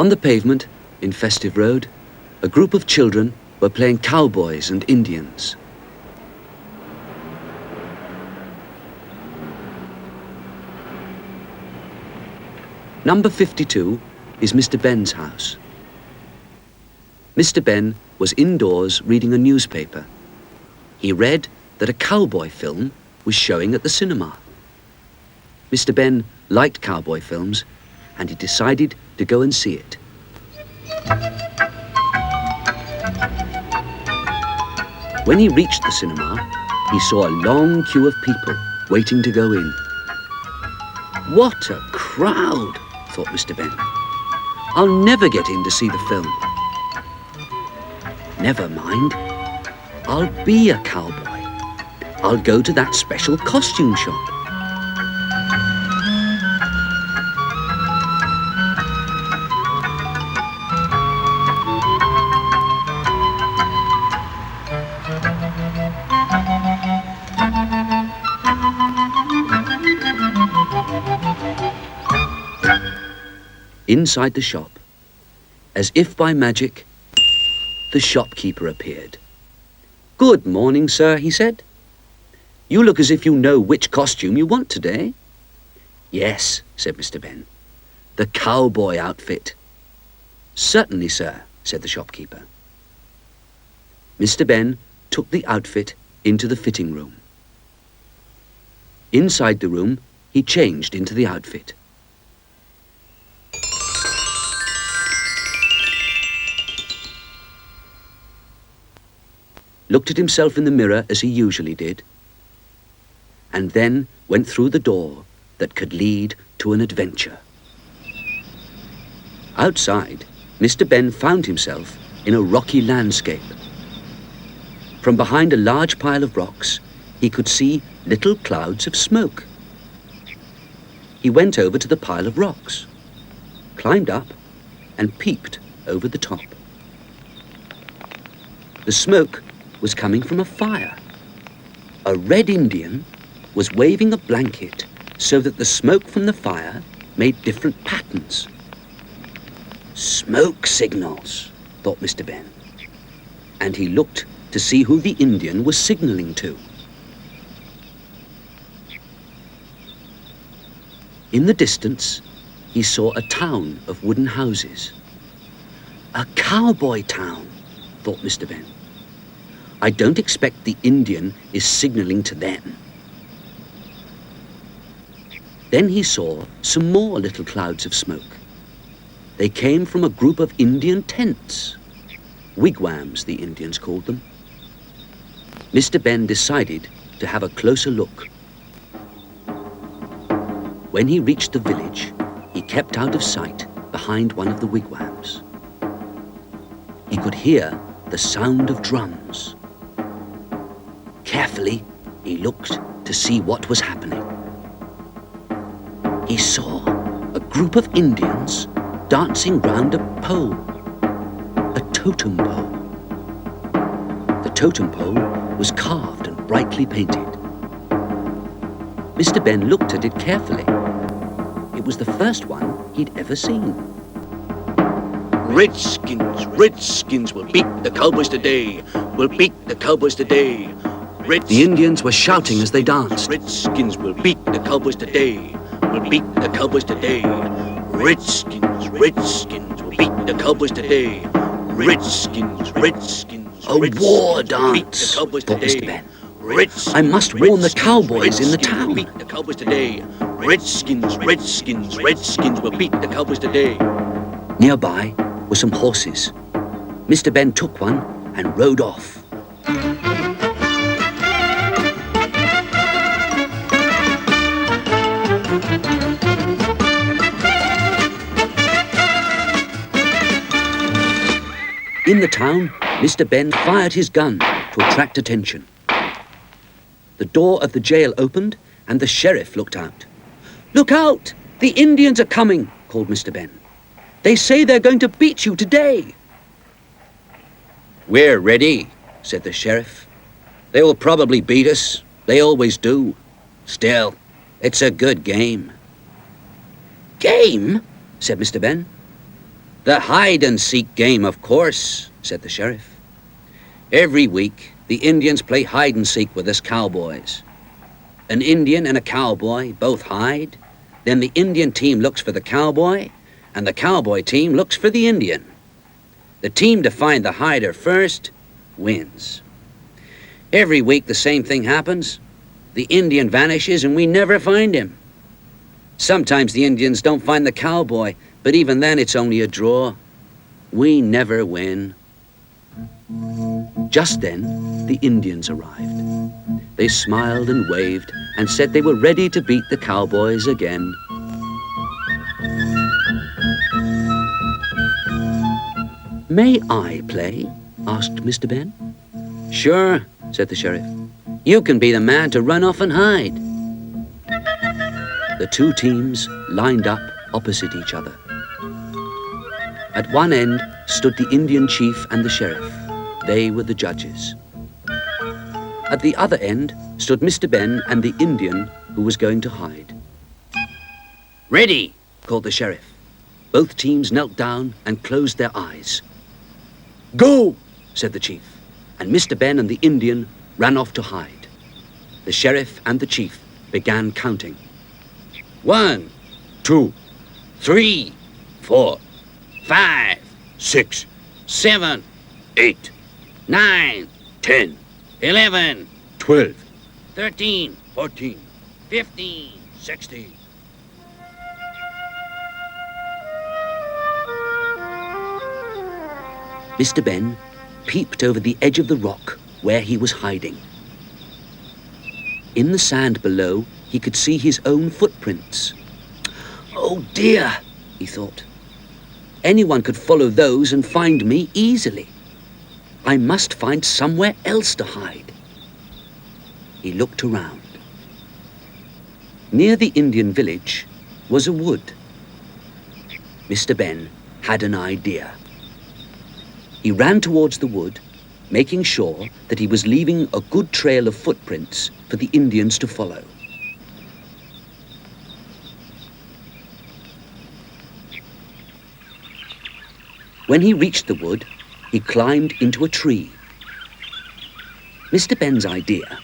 On the pavement, in Festive Road, a group of children were playing cowboys and Indians. Number 52 is Mr. Ben's house. Mr. Ben was indoors reading a newspaper. He read that a cowboy film was showing at the cinema. Mr. Ben liked cowboy films, and he decided to go and see it. When he reached the cinema, he saw a long queue of people waiting to go in. What a crowd, thought Mr. Ben. I'll never get in to see the film. Never mind. I'll be a cowboy. I'll go to that special costume shop. Inside the shop, as if by magic, the shopkeeper appeared. "Good morning, sir," he said. "You look as if you know which costume you want today." "Yes," said Mr. Ben, "the cowboy outfit." "Certainly, sir," said the shopkeeper. Mr. Ben took the outfit into the fitting room. Inside the room, he changed into the outfit. Looked at himself in the mirror as he usually did, and then went through the door that could lead to an adventure. Outside, Mr. Ben found himself in a rocky landscape. From behind a large pile of rocks, he could see little clouds of smoke. He went over to the pile of rocks, climbed up, and peeped over the top. The smoke was coming from a fire. A red Indian was waving a blanket so that the smoke from the fire made different patterns. "Smoke signals," thought Mr. Ben, and he looked to see who the Indian was signaling to. In the distance, he saw a town of wooden houses. "A cowboy town," thought Mr. Ben. "I don't expect the Indian is signaling to them." Then he saw some more little clouds of smoke. They came from a group of Indian tents. Wigwams, the Indians called them. Mr. Ben decided to have a closer look. When he reached the village, he kept out of sight behind one of the wigwams. He could hear the sound of drums. Carefully, he looked to see what was happening. He saw a group of Indians dancing round a pole, a totem pole. The totem pole was carved and brightly painted. Mr. Ben looked at it carefully. It was the first one he'd ever seen. "Redskins, Redskins will beat the cowboys today. We'll beat the cowboys today. The Indians were shouting as they danced. Redskins will beat the cowboys today. We'll beat the cowboys today. Redskins, Redskins will beat the cowboys today. Redskins, Redskins. A war dance, thought Mr. Ben. I must warn the cowboys in the town. Beat the cowboys today. Redskins, Redskins, Redskins will beat the cowboys today. Nearby were some horses. Mr. Ben took one and rode off. In the town, Mr. Ben fired his gun to attract attention. The door of the jail opened and the sheriff looked out. "Look out! The Indians are coming," called Mr. Ben. "They say they're going to beat you today." "We're ready," said the sheriff. "They will probably beat us. They always do. Still, it's a good game." "Game?" said Mr. Ben. "The hide-and-seek game, of course," said the sheriff. "Every week, the Indians play hide-and-seek with us cowboys. An Indian and a cowboy both hide, then the Indian team looks for the cowboy, and the cowboy team looks for the Indian. The team to find the hider first wins. Every week the same thing happens. The Indian vanishes and we never find him. Sometimes the Indians don't find the cowboy, but even then it's only a draw. We never win." Just then, the Indians arrived. They smiled and waved and said they were ready to beat the cowboys again. "May I play?" asked Mr. Ben. "Sure," said the sheriff. "You can be the man to run off and hide." The two teams lined up opposite each other. At one end stood the Indian chief and the sheriff. They were the judges. At the other end stood Mr. Ben and the Indian who was going to hide. "Ready," called the sheriff. Both teams knelt down and closed their eyes. "Go," said the chief, and Mr. Ben and the Indian ran off to hide. The sheriff and the chief began counting. 1, 2, 3, 4, 5, 6, 7, 8, 9, 10, 11, 12, 13, 14, 15, 16. Mr. Ben peeped over the edge of the rock where he was hiding. In the sand below, he could see his own footprints. "Oh dear," he thought. "Anyone could follow those and find me easily. I must find somewhere else to hide." He looked around. Near the Indian village was a wood. Mr. Ben had an idea. He ran towards the wood, making sure that he was leaving a good trail of footprints for the Indians to follow. When he reached the wood, he climbed into a tree. Mr. Ben's idea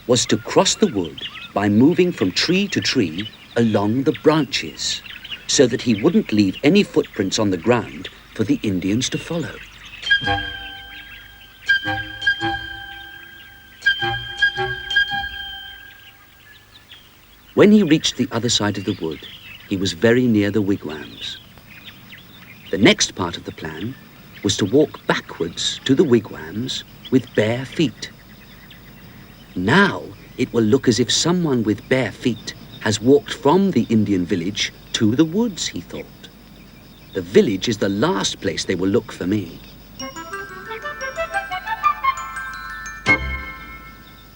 was to cross the wood by moving from tree to tree along the branches, so that he wouldn't leave any footprints on the ground for the Indians to follow. When he reached the other side of the wood, he was very near the wigwams. The next part of the plan was to walk backwards to the wigwams with bare feet. Now it will look as if someone with bare feet has walked from the Indian village to the woods, he thought. The village is the last place they will look for me.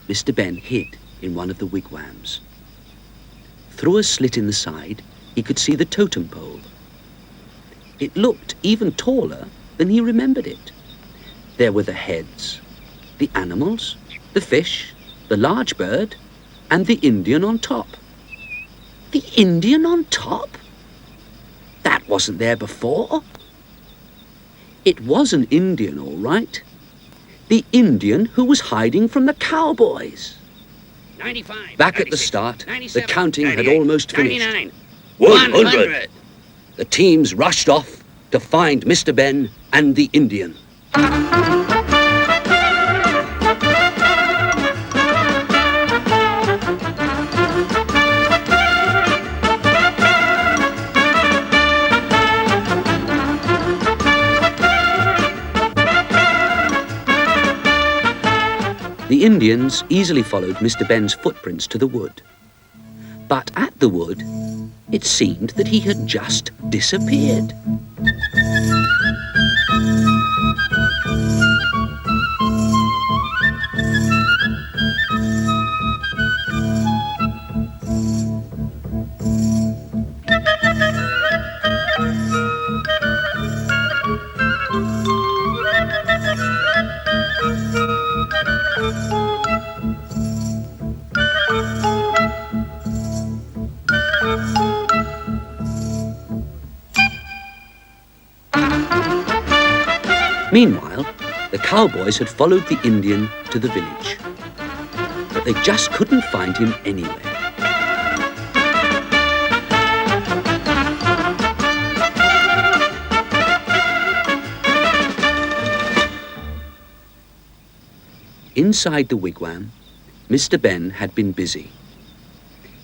Mr. Ben hid in one of the wigwams. Through a slit in the side, he could see the totem pole. It looked even taller than he remembered it. There were the heads, the animals, the fish, the large bird, and the Indian on top. The Indian on top? That wasn't there before. It was an Indian, all right. The Indian who was hiding from the cowboys. 95. Back at the start, 97, the counting had 98, almost finished. 99, 100. The teams rushed off to find Mr. Ben and the Indian. The Indians easily followed Mr. Ben's footprints to the wood. But at the wood, it seemed that he had just disappeared. Meanwhile, the cowboys had followed the Indian to the village, but they just couldn't find him anywhere. Inside the wigwam, Mr. Ben had been busy.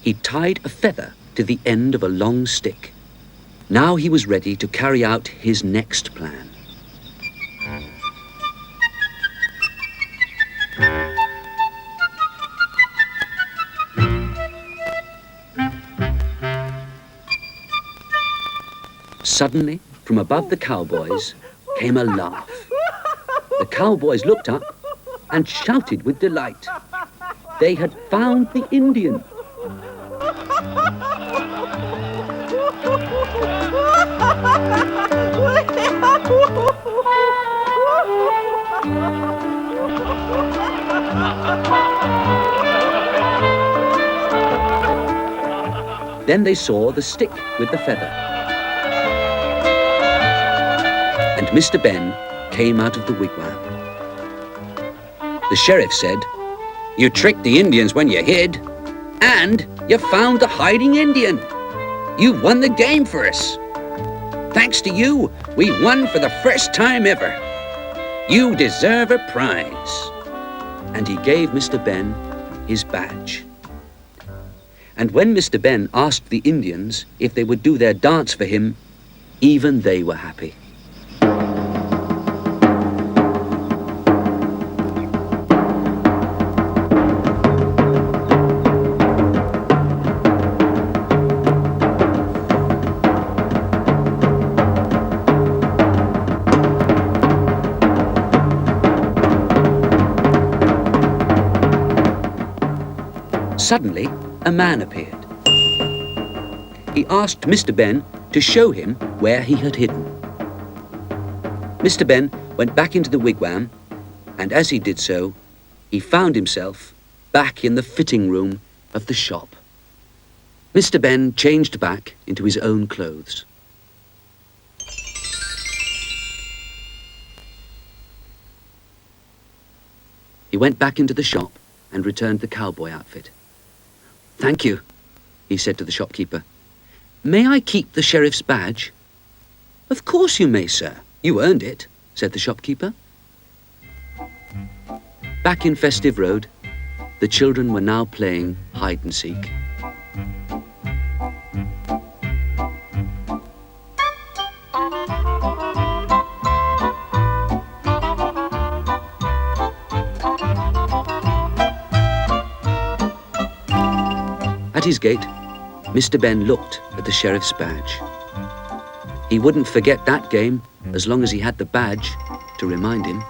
He'd tied a feather to the end of a long stick. Now he was ready to carry out his next plan. Suddenly, from above the cowboys, came a laugh. The cowboys looked up and shouted with delight. They had found the Indian. Then they saw the stick with the feather. And Mr. Ben came out of the wigwam. The sheriff said, "You tricked the Indians when you hid, and you found the hiding Indian. You won the game for us. Thanks to you, we won for the first time ever. You deserve a prize." And he gave Mr. Ben his badge. And when Mr. Ben asked the Indians if they would do their dance for him, even they were happy. Suddenly, a man appeared. He asked Mr. Ben to show him where he had hidden. Mr. Ben went back into the wigwam, and as he did so, he found himself back in the fitting room of the shop. Mr. Ben changed back into his own clothes. He went back into the shop and returned the cowboy outfit. "Thank you," he said to the shopkeeper. "May I keep the sheriff's badge?" "Of course you may, sir. You earned it," said the shopkeeper. Back in Festive Road, the children were now playing hide and seek. At his gate, Mr. Ben looked at the sheriff's badge. He wouldn't forget that game as long as he had the badge to remind him.